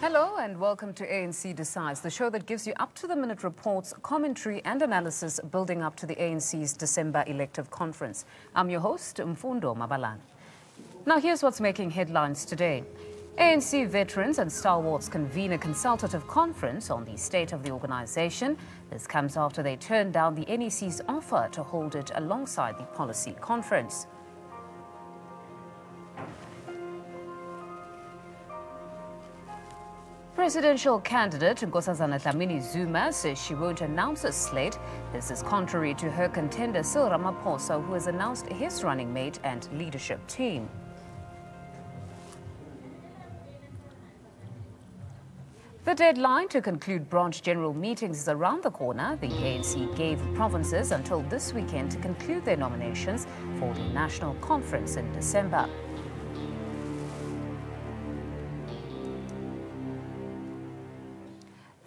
Hello and welcome to ANC Decides, the show that gives you up-to-the-minute reports, commentary and analysis building up to the ANC's December elective conference. I'm your host, Mfundo Mabalani. Now here's what's making headlines today. ANC veterans and stalwarts convene a consultative conference on the state of the organization. This comes after they turned down the NEC's offer to hold it alongside the policy conference. Presidential candidate Nkosazana Dlamini Zuma says she won't announce a slate. This is contrary to her contender Cyril Ramaphosa, who has announced his running mate and leadership team. The deadline to conclude branch general meetings is around the corner. The ANC gave provinces until this weekend to conclude their nominations for the national conference in December.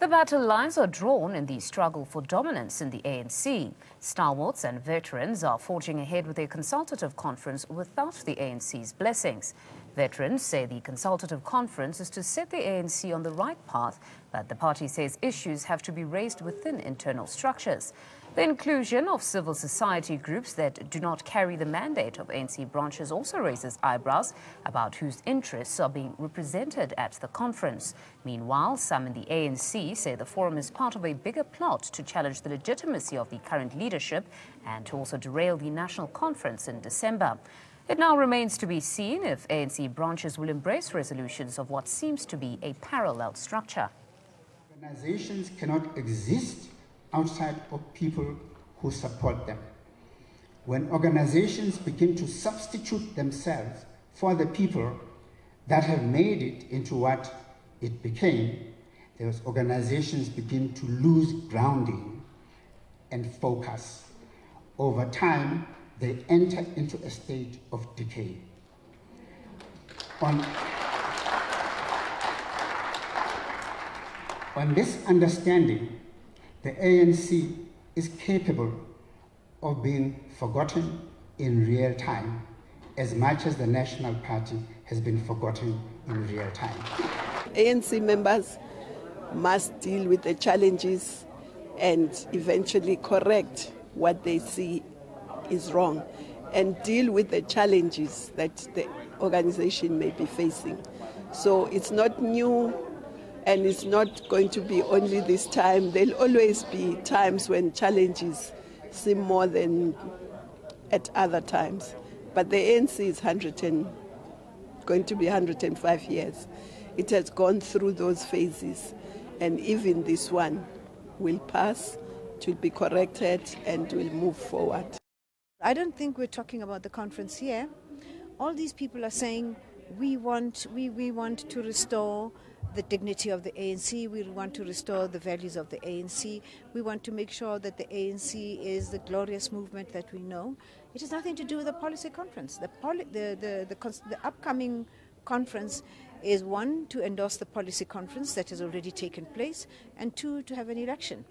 The battle lines are drawn in the struggle for dominance in the ANC. Stalwarts and veterans are forging ahead with a consultative conference without the ANC's blessings. Veterans say the consultative conference is to set the ANC on the right path, but the party says issues have to be raised within internal structures. The inclusion of civil society groups that do not carry the mandate of ANC branches also raises eyebrows about whose interests are being represented at the conference. Meanwhile, some in the ANC say the forum is part of a bigger plot to challenge the legitimacy of the current leadership and to also derail the national conference in December. It now remains to be seen if ANC branches will embrace resolutions of what seems to be a parallel structure. Organizations cannot exist outside of people who support them. When organizations begin to substitute themselves for the people that have made it into what it became, those organizations begin to lose grounding and focus. Over time, they enter into a state of decay. On this understanding, the ANC is capable of being forgotten in real time as much as the National Party has been forgotten in real time. ANC members must deal with the challenges and eventually correct what they see is wrong and deal with the challenges that the organization may be facing. So it's not new. And it's not going to be only this time. There'll always be times when challenges seem more than at other times. But the ANC is going to be 105 years. It has gone through those phases. And even this one will pass, it will be corrected, and will move forward. I don't think we're talking about the conference here. All these people are saying we want to restore the dignity of the ANC, we want to restore the values of the ANC, we want to make sure that the ANC is the glorious movement that we know. It has nothing to do with the policy conference. The upcoming conference is, one, to endorse the policy conference that has already taken place, and two, to have an election.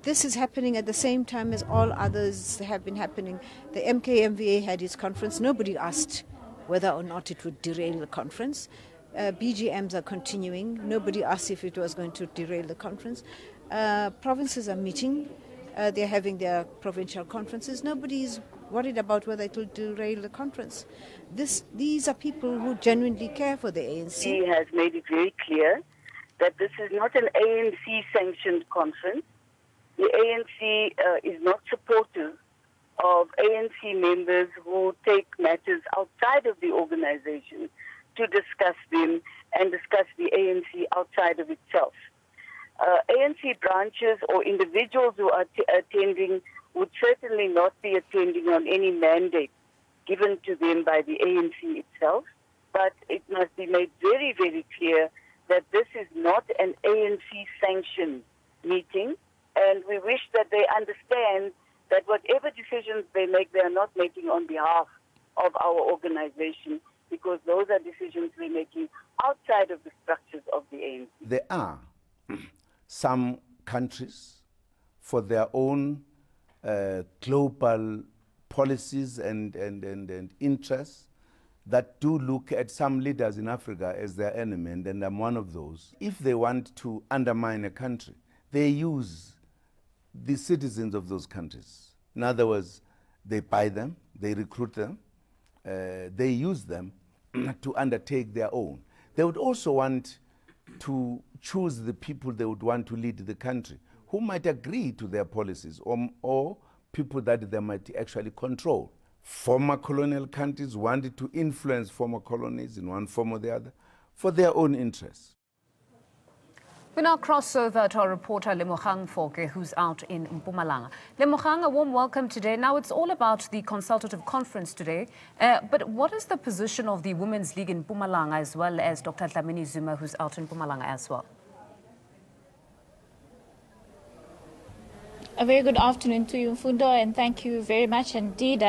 This is happening at the same time as all others have been happening. The MKMVA had its conference. Nobody asked whether or not it would derail the conference. BGMs are continuing. Nobody asked if it was going to derail the conference. Provinces are meeting. They're having their provincial conferences. Nobody's worried about whether it will derail the conference. These are people who genuinely care for the ANC. He has made it very clear that this is not an ANC-sanctioned conference. The ANC is not supportive of ANC members who take matters outside of the organization to discuss them and discuss the ANC outside of itself. ANC branches or individuals who are attending would certainly not be attending on any mandate given to them by the ANC itself, but it must be made very, very clear that this is not an ANC-sanctioned meeting, and we wish that they understand that whatever decisions they make, they are not making on behalf of our organization, because those are decisions we're making outside of the structures of the ANC. There are some countries, for their own global policies and interests, that do look at some leaders in Africa as their enemy, and I'm one of those. If they want to undermine a country, they use the citizens of those countries. In other words, they buy them, they recruit them, they use them to undertake their own. They would also want to choose the people they would want to lead the country, who might agree to their policies, or people that they might actually control. Former colonial countries wanted to influence former colonies in one form or the other for their own interests. We now cross over to our reporter Lemogang Foke, who's out in Mpumalanga. Lemogang, a warm welcome today. Now, it's all about the consultative conference today, but what is the position of the Women's League in Mpumalanga, as well as Dr. Dlamini Zuma, who's out in Mpumalanga as well? A very good afternoon to you, Mfundo, and thank you very much indeed.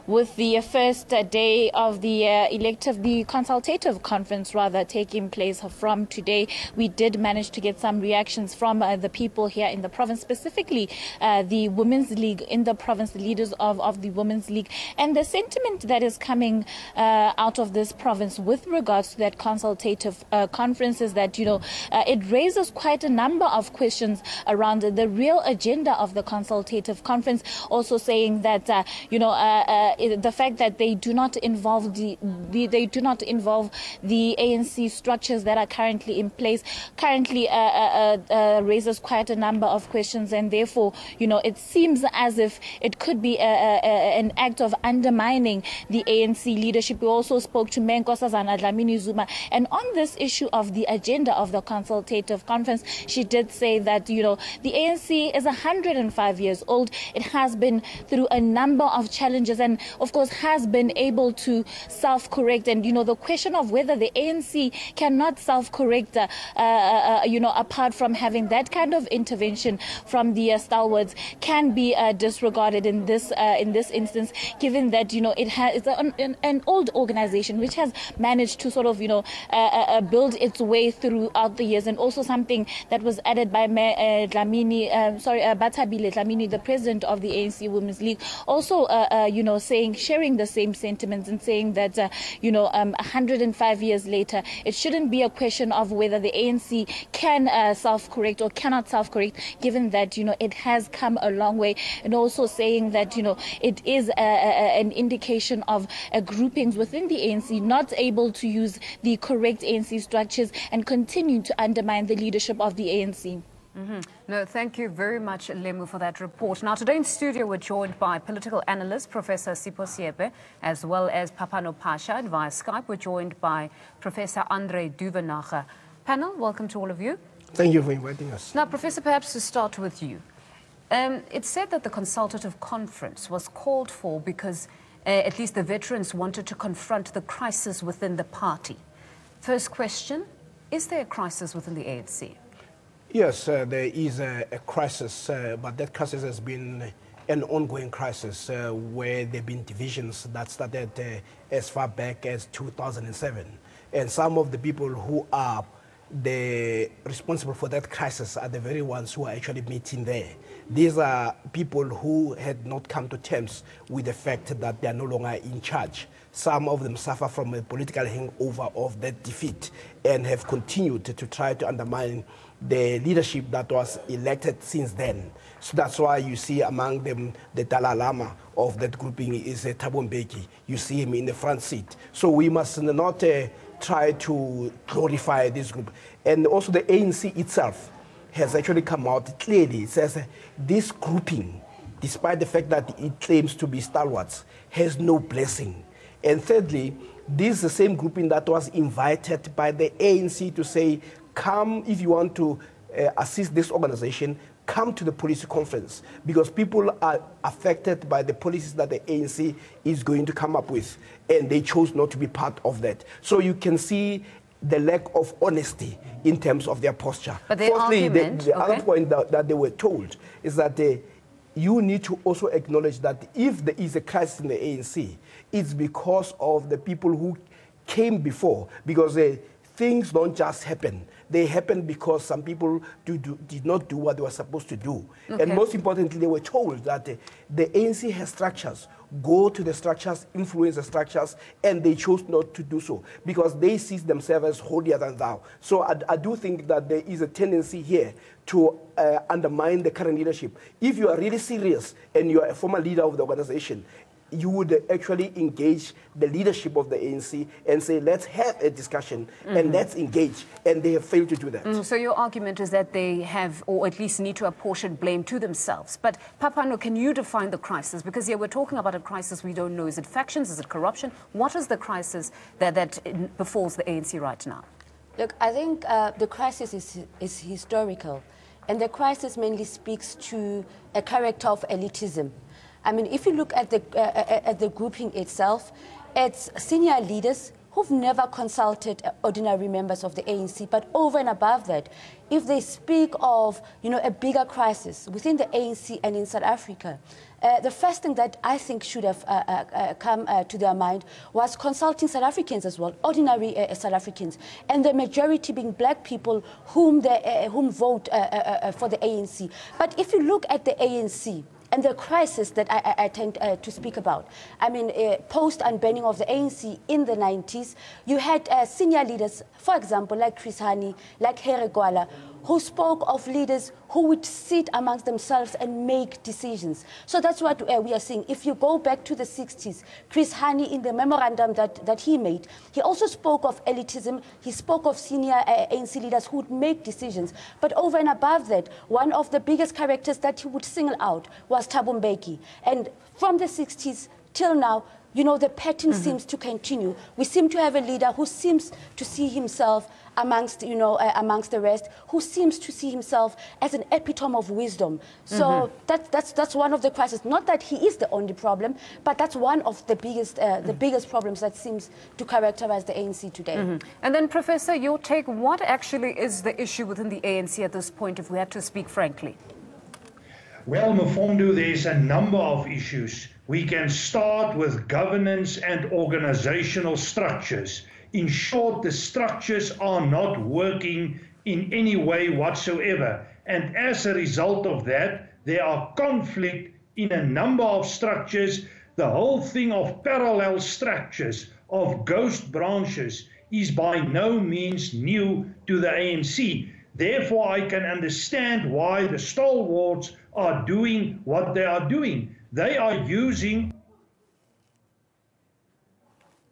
With the first day of the consultative conference taking place from today, we did manage to get some reactions from the people here in the province, specifically the Women's League in the province, the leaders of the Women's League, and the sentiment that is coming out of this province with regards to that consultative conference is that, it raises quite a number of questions around the real agenda of the consultative conference, also saying that the fact that they do not involve the ANC structures that are currently in place raises quite a number of questions, and therefore it seems as if it could be an act of undermining the ANC leadership. We also spoke to Nkosazana Dlamini Zuma, and on this issue of the agenda of the consultative conference, she did say that the ANC is 105 years old. It has been through a number of challenges and, of course, has been able to self-correct. And, the question of whether the ANC cannot self-correct, apart from having that kind of intervention from the stalwarts, can be disregarded in this instance, given that, it's an old organization which has managed to sort of, build its way throughout the years, and also something that was added by Batabile Dlamini, the president of the ANC Women's League, also, sharing the same sentiments and saying that, 105 years later, it shouldn't be a question of whether the ANC can self-correct or cannot self-correct, given that, it has come a long way, and also saying that, it is an indication of groupings within the ANC not able to use the correct ANC structures and continue to undermine the leadership of the ANC. No, thank you very much, Lemu, for that report. Now, today in studio, we're joined by political analyst Professor Sipho Siepe, as well as Papano Pasha, and via Skype, we're joined by Professor Andre Duvenage. Panel, welcome to all of you. Thank you for inviting us. Now, Professor, perhaps to start with you. It's said that the consultative conference was called for because at least the veterans wanted to confront the crisis within the party. First question, is there a crisis within the ANC? Yes, there is a crisis, but that crisis has been an ongoing crisis where there have been divisions that started as far back as 2007. And some of the people who are responsible for that crisis are the very ones who are actually meeting there. These are people who had not come to terms with the fact that they are no longer in charge. Some of them suffer from a political hangover of that defeat and have continued to try to undermine the leadership that was elected since then. So that's why you see among them the Dalai Lama of that grouping is Thabo Mbeki. You see him in the front seat. So we must not try to glorify this group. And also the ANC itself has actually come out clearly. It says this grouping, despite the fact that it claims to be stalwarts, has no blessing. And thirdly, this is the same grouping that was invited by the ANC to say, come, if you want to assist this organization, come to the policy conference, because people are affected by the policies that the ANC is going to come up with, and they chose not to be part of that. So you can see the lack of honesty in terms of their posture. But the other point that they were told is that you need to also acknowledge that if there is a crisis in the ANC, it's because of the people who came before, because things don't just happen. They happen because some people did not do what they were supposed to do. Okay. And most importantly, they were told that the ANC has structures. Go to the structures, influence the structures, and they chose not to do so because they see themselves as holier than thou. So I do think that there is a tendency here to undermine the current leadership. If you are really serious and you are a former leader of the organization, you would actually engage the leadership of the ANC and say, let's have a discussion and let's engage. And they have failed to do that. So your argument is that they have, or at least need to apportion blame to themselves. But Papano, can you define the crisis? Because here we're talking about a crisis we don't know. Is it factions? Is it corruption? What is the crisis that befalls the ANC right now? Look, I think the crisis is historical. And the crisis mainly speaks to a character of elitism. I mean, if you look at the grouping itself, it's senior leaders who've never consulted ordinary members of the ANC. But over and above that, if they speak of, a bigger crisis within the ANC and in South Africa, the first thing that I think should have come to their mind was consulting South Africans as well, ordinary South Africans, and the majority being black people whom vote for the ANC. But if you look at the ANC, and the crisis that I tend to speak about. I mean, post-unbanning of the ANC in the 90s, you had senior leaders, for example, like Chris Hani, like Here Gwala, who spoke of leaders who would sit amongst themselves and make decisions. So that's what we are seeing. If you go back to the 60s, Chris Hani, in the memorandum that he made, he also spoke of elitism. He spoke of senior ANC leaders who would make decisions. But over and above that, one of the biggest characters that he would single out was Thabo Mbeki. And from the 60s till now, the pattern seems to continue. We seem to have a leader who seems to see himself amongst the rest, who seems to see himself as an epitome of wisdom. So that's one of the crises. Not that he is the only problem, but that's one of the biggest problems that seems to characterize the ANC today. And then, Professor, your take, what actually is the issue within the ANC at this point, if we had to speak frankly? Well, Mufondou, there's a number of issues. We can start with governance and organizational structures. In short, the structures are not working in any way whatsoever. And as a result of that, there are conflict in a number of structures. The whole thing of parallel structures, of ghost branches, is by no means new to the ANC. Therefore, I can understand why the stalwarts are doing what they are doing. They are using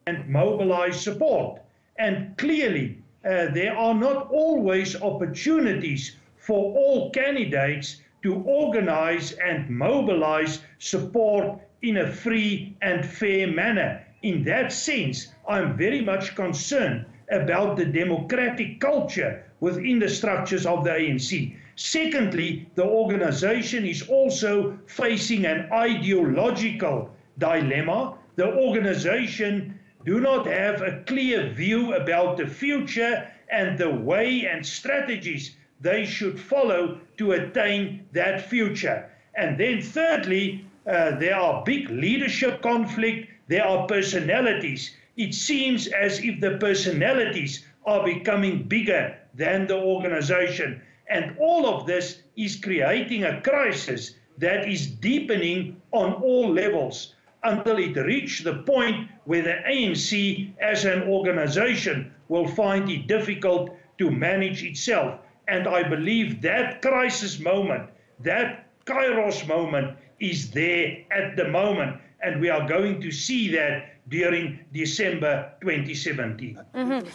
and mobilize support. And clearly, there are not always opportunities for all candidates to organize and mobilize support in a free and fair manner. In that sense, I'm very much concerned about the democratic culture within the structures of the ANC. Secondly, the organization is also facing an ideological dilemma. The organization do not have a clear view about the future and the way and strategies they should follow to attain that future. And then thirdly, there are big leadership conflict, there are personalities. It seems as if the personalities are becoming bigger than the organization. And all of this is creating a crisis that is deepening on all levels until it reaches the point where the ANC as an organization will find it difficult to manage itself. And I believe that crisis moment, that Kairos moment, is there at the moment. And we are going to see that during December 2017.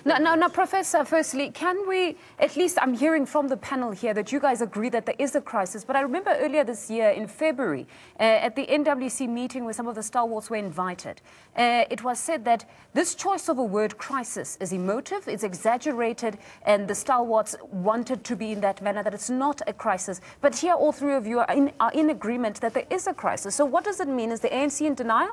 Now, Professor, firstly, can we, at least I'm hearing from the panel here that you guys agree that there is a crisis, but I remember earlier this year in February, at the NWC meeting where some of the stalwarts were invited, it was said that this choice of a word crisis is emotive, it's exaggerated, and the stalwarts wanted to be in that manner, that it's not a crisis. But here all three of you are in agreement that there is a crisis. So what does it mean? Is the ANC in denial?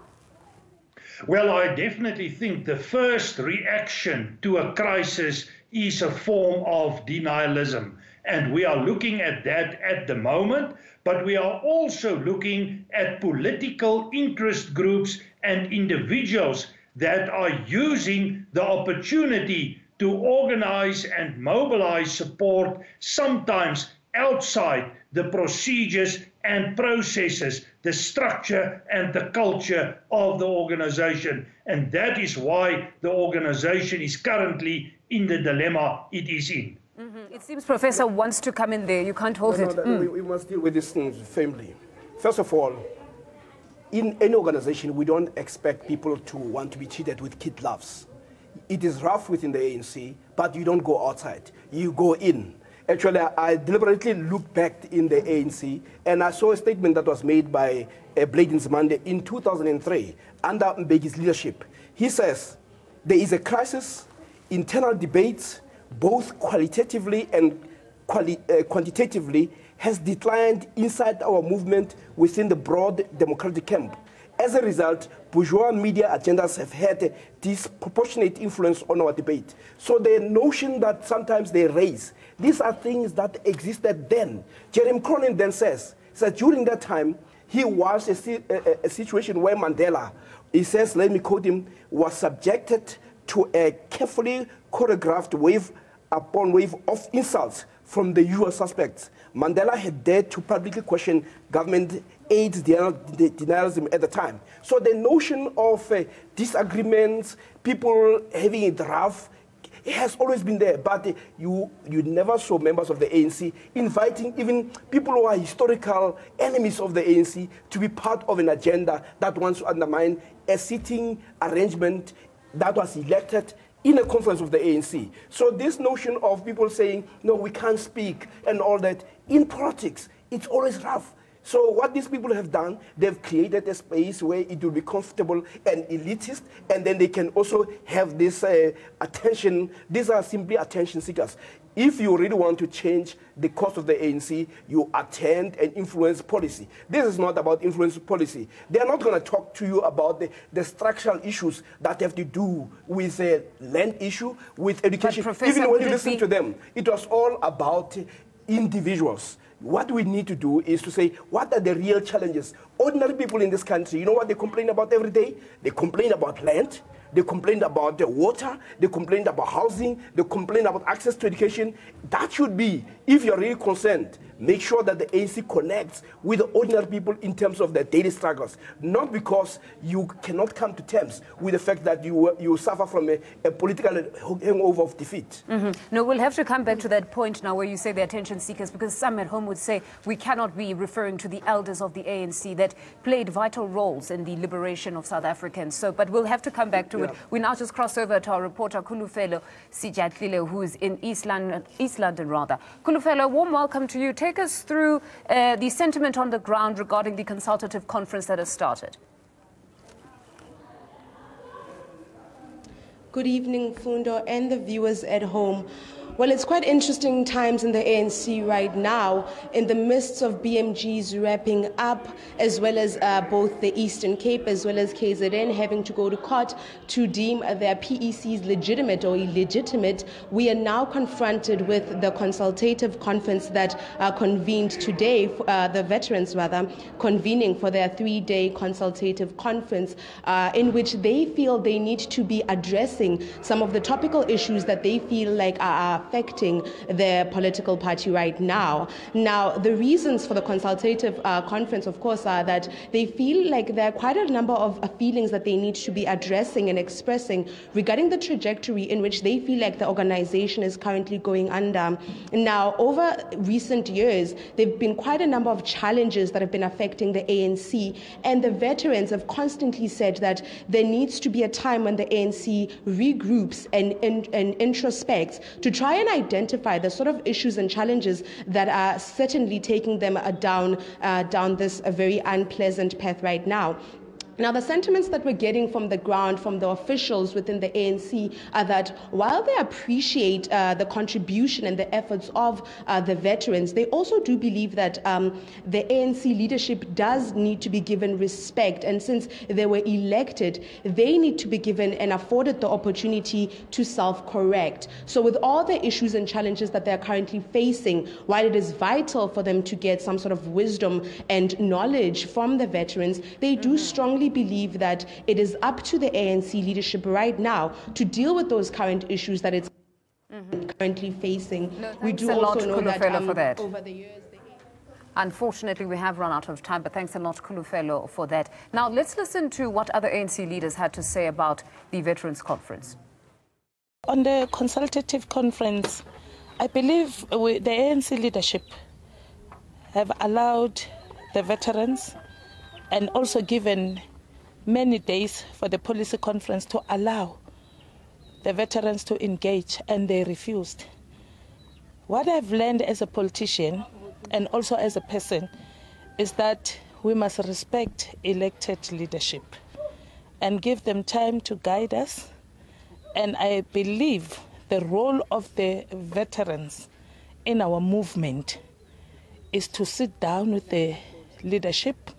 Well, I definitely think the first reaction to a crisis is a form of denialism. And we are looking at that at the moment, but we are also looking at political interest groups and individuals that are using the opportunity to organize and mobilize support, sometimes outside the procedures and processes, the structure and the culture of the organization. And that is why the organization is currently in the dilemma it is in. It seems Professor wants to come in there. You can't hold it. We must deal with this firmly. First of all, in any organization, we don't expect people to want to be treated with kid gloves. It is rough within the ANC, but you don't go outside. You go in. Actually, I deliberately looked back in the ANC, and I saw a statement that was made by Blade Nzimande in 2003 under Mbeki's leadership. He says, there is a crisis, internal debates, both qualitatively and quantitatively, has declined inside our movement within the broad democratic camp. As a result, bourgeois media agendas have had a disproportionate influence on our debate. So the notion that sometimes they raise, these are things that existed then. Jeremy Cronin then says that during that time, he was a situation where Mandela, he says, let me quote him, was subjected to a carefully choreographed wave upon wave of insults from the usual suspects. Mandela had dared to publicly question government aid denialism at the time. So the notion of disagreements, people having it rough, it has always been there, but you never saw members of the ANC inviting even people who are historical enemies of the ANC to be part of an agenda that wants to undermine a sitting arrangement that was elected in a conference of the ANC. So this notion of people saying, no, we can't speak and all that, in politics, it's always rough. So what these people have done, they've created a space where it will be comfortable and elitist, and then they can also have this attention. These are simply attention seekers. If you really want to change the course of the ANC, you attend and influence policy. This is not about influence policy. They are not going to talk to you about the structural issues that have to do with the land issue, with education. Even when you listen to them, it was all about individuals. What we need to do is to say, what are the real challenges? Ordinary people in this country, you know what they complain about every day? They complain about land, they complain about the water, they complain about housing, they complain about access to education. That should be, if you're really concerned, make sure that the ANC connects with the ordinary people in terms of their daily struggles. Not because you cannot come to terms with the fact that you suffer from a political hangover of defeat. No, we'll have to come back to that point now where you say the attention seekers, because some at home would say we cannot be referring to the elders of the ANC that played vital roles in the liberation of South Africans. So, but we'll have to come back to it. We now just cross over to our reporter, Khulufelo Sijatlile, who is in East London. Khulufelo, warm welcome to you. Take us through the sentiment on the ground regarding the consultative conference that has started. Good evening, Fundo, and the viewers at home. Well, it's quite interesting times in the ANC right now, in the midst of BMG's wrapping up, as well as both the Eastern Cape as well as KZN having to go to court to deem their PECs legitimate or illegitimate. We are now confronted with the consultative conference that convened today, the veterans rather, convening for their 3-day consultative conference in which they feel they need to be addressing some of the topical issues that they feel like are affecting their political party right now. Now, the reasons for the consultative conference, of course, are that they feel like there are quite a number of feelings that they need to be addressing and expressing regarding the trajectory in which they feel like the organization is currently going under. Now, over recent years, there have been quite a number of challenges that have been affecting the ANC, and the veterans have constantly said that there needs to be a time when the ANC regroups and introspects to try and identify the sort of issues and challenges that are certainly taking them down this very unpleasant path right now. Now, the sentiments that we're getting from the ground, from the officials within the ANC, are that while they appreciate the contribution and the efforts of the veterans, they also do believe that the ANC leadership does need to be given respect. And since they were elected, they need to be given and afforded the opportunity to self-correct. So with all the issues and challenges that they're currently facing, while it is vital for them to get some sort of wisdom and knowledge from the veterans, they do strongly believe that it is up to the ANC leadership right now to deal with those current issues that it's currently facing. No, We thanks do a lot, also know that, Kulufelo, for that. over the years. Unfortunately, we have run out of time, but thanks a lot, Kulufelo, for that. Now, let's listen to what other ANC leaders had to say about the Veterans Conference. On the consultative conference, I believe the ANC leadership have allowed the veterans and also given many days for the policy conference to allow the veterans to engage, and they refused. What I've learned as a politician and also as a person is that we must respect elected leadership and give them time to guide us. And I believe the role of the veterans in our movement is to sit down with the leadership,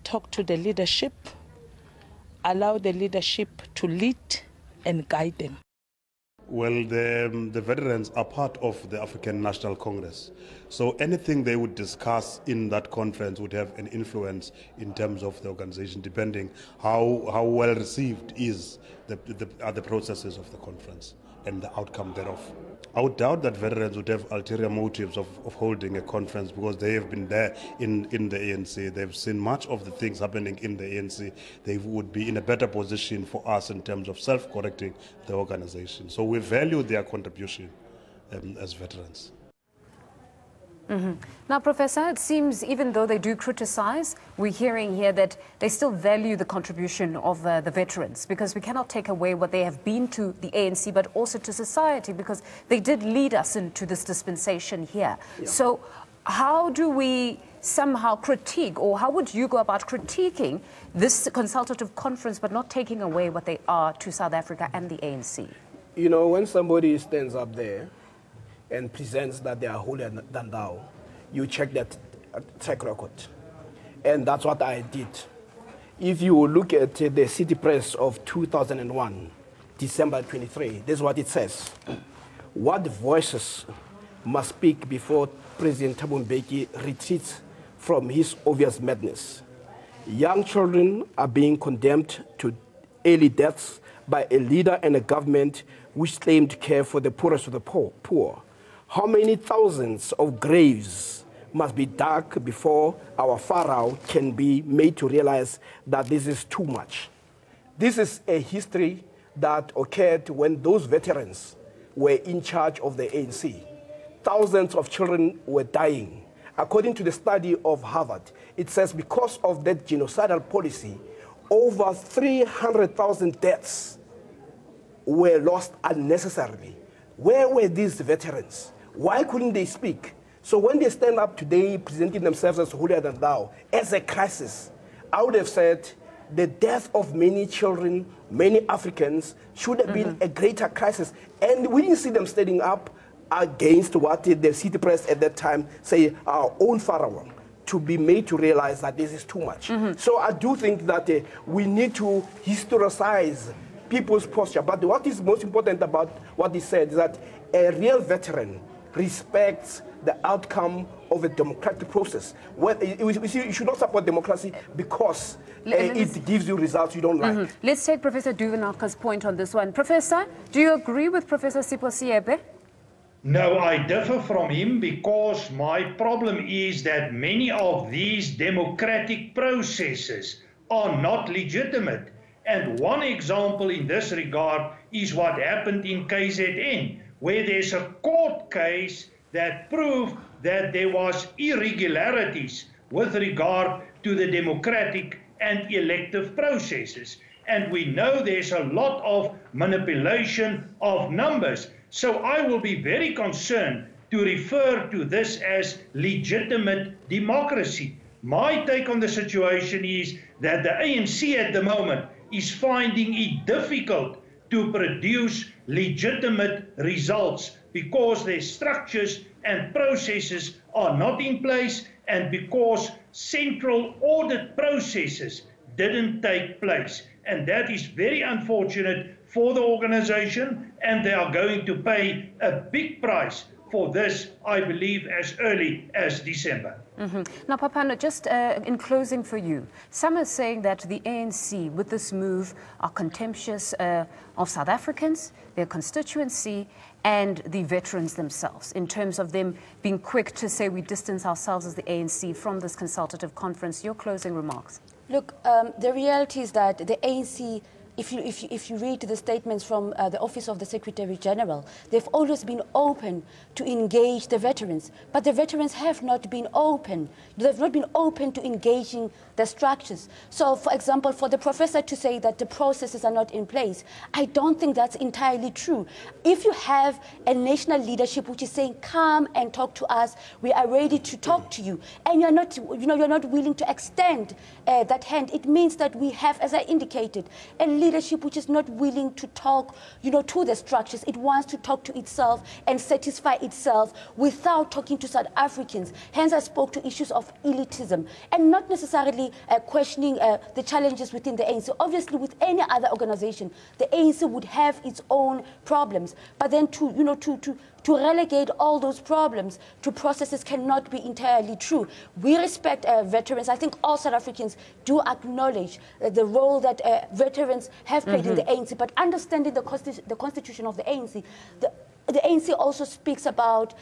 talk to the leadership, allow the leadership to lead and guide them. Well, the veterans are part of the African National Congress. So anything they would discuss in that conference would have an influence in terms of the organization, depending how well received are the processes of the conference and the outcome thereof. I would doubt that veterans would have ulterior motives of holding a conference, because they have been there in the ANC. They've seen much of the things happening in the ANC. They would be in a better position for us in terms of self-correcting the organization. So we value their contribution as veterans. Mm-hmm. Now, Professor, it seems even though they do criticize, we're hearing here that they still value the contribution of the veterans, because we cannot take away what they have been to the ANC, but also to society, because they did lead us into this dispensation here. Yeah. So how do we somehow critique, or how would you go about critiquing this consultative conference, but not taking away what they are to South Africa and the ANC? You know, when somebody stands up there and presents that they are holier than thou, you check that track record. And that's what I did. If you look at the City Press of 2001, December 23, this is what it says. What voices must speak before President Thabo Mbeki retreats from his obvious madness? Young children are being condemned to early deaths by a leader and a government which claimed to care for the poorest of the poor. How many thousands of graves must be dug before our Pharaoh can be made to realize that this is too much? This is a history that occurred when those veterans were in charge of the ANC. Thousands of children were dying. According to the study of Harvard, it says because of that genocidal policy, over 300,000 deaths were lost unnecessarily. Where were these veterans? Why couldn't they speak? So when they stand up today presenting themselves as holier than thou, as a crisis, I would have said the death of many children, many Africans, should have been a greater crisis. And we didn't see them standing up against what the City Press at that time say, our own Pharaoh, to be made to realize that this is too much. So I do think that we need to historicize people's posture. But what is most important about what he said is that a real veteran respects the outcome of a democratic process. You should not support democracy because it gives you results you don't like. Let's take Professor Duvenaka's point on this one. Professor, do you agree with Professor Sipho Seepe? No, I differ from him, because my problem is that many of these democratic processes are not legitimate. And one example in this regard is what happened in KZN, where there's a court case that proved that there was irregularities with regard to the democratic and elective processes. And we know there's a lot of manipulation of numbers. So I will be very concerned to refer to this as legitimate democracy. My take on the situation is that the ANC at the moment is finding it difficult to produce legitimate results because their structures and processes are not in place, and because central audit processes didn't take place. And that is very unfortunate for the organization, and they are going to pay a big price for this, I believe, as early as December. Now, Papano, just in closing for you, some are saying that the ANC, with this move, are contemptuous of South Africans, their constituency, and the veterans themselves, in terms of them being quick to say we distance ourselves as the ANC from this consultative conference. Your closing remarks. Look, the reality is that the ANC, if you read the statements from the Office of the Secretary General, they've always been open to engage the veterans, but the veterans have not been open. They've not been open to engaging the structures. So, for example, for the professor to say that the processes are not in place, I don't think that's entirely true. If you have a national leadership which is saying, come and talk to us, we are ready to talk to you, and you're not willing to extend that hand, it means that we have, as I indicated, a leadership which is not willing to talk, to the structures. It wants to talk to itself and satisfy itself without talking to South Africans. Hence, I spoke to issues of elitism and not necessarily questioning the challenges within the ANC. Obviously, with any other organization, the ANC would have its own problems, but then to relegate all those problems to processes cannot be entirely true. We respect veterans. I think all South Africans do acknowledge the role that veterans have played in the ANC, but understanding the constitution of the ANC, the ANC also speaks about,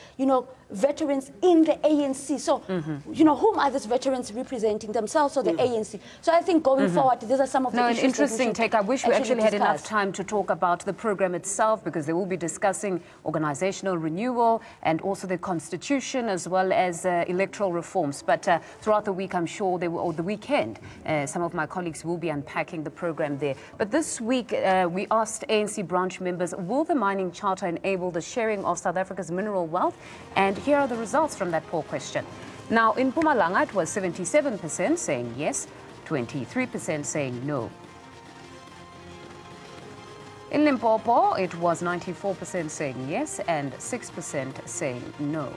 veterans in the ANC. So, whom are these veterans representing, themselves or the ANC? So I think going forward, these are some of the issues. An interesting take. I wish we actually had enough discuss. time to talk about the program itself, because they will be discussing organizational renewal and also the constitution, as well as electoral reforms. But throughout the week, I'm sure or the weekend, some of my colleagues will be unpacking the program there. But this week, we asked ANC branch members, will the mining charter enable the sharing of South Africa's mineral wealth? And here are the results from that poll question. Now, in Mpumalanga, it was 77% saying yes, 23% saying no. In Limpopo, it was 94% saying yes and 6% saying no.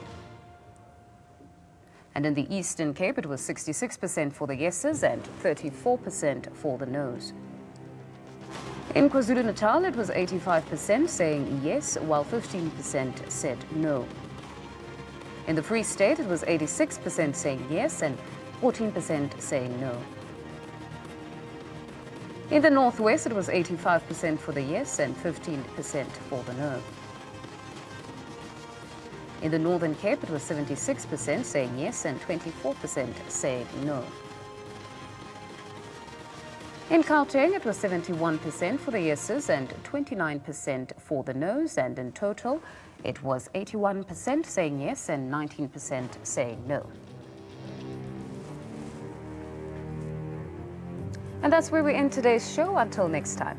And in the Eastern Cape, it was 66% for the yeses and 34% for the noes. In KwaZulu-Natal, it was 85% saying yes, while 15% said no. In the Free State, it was 86% saying yes and 14% saying no. In the Northwest, it was 85% for the yes and 15% for the no. In the Northern Cape, it was 76% saying yes and 24% saying no. In Gauteng, it was 71% for the yeses and 29% for the noes, and in total, it was 81% saying yes and 19% saying no. And that's where we end today's show. Until next time.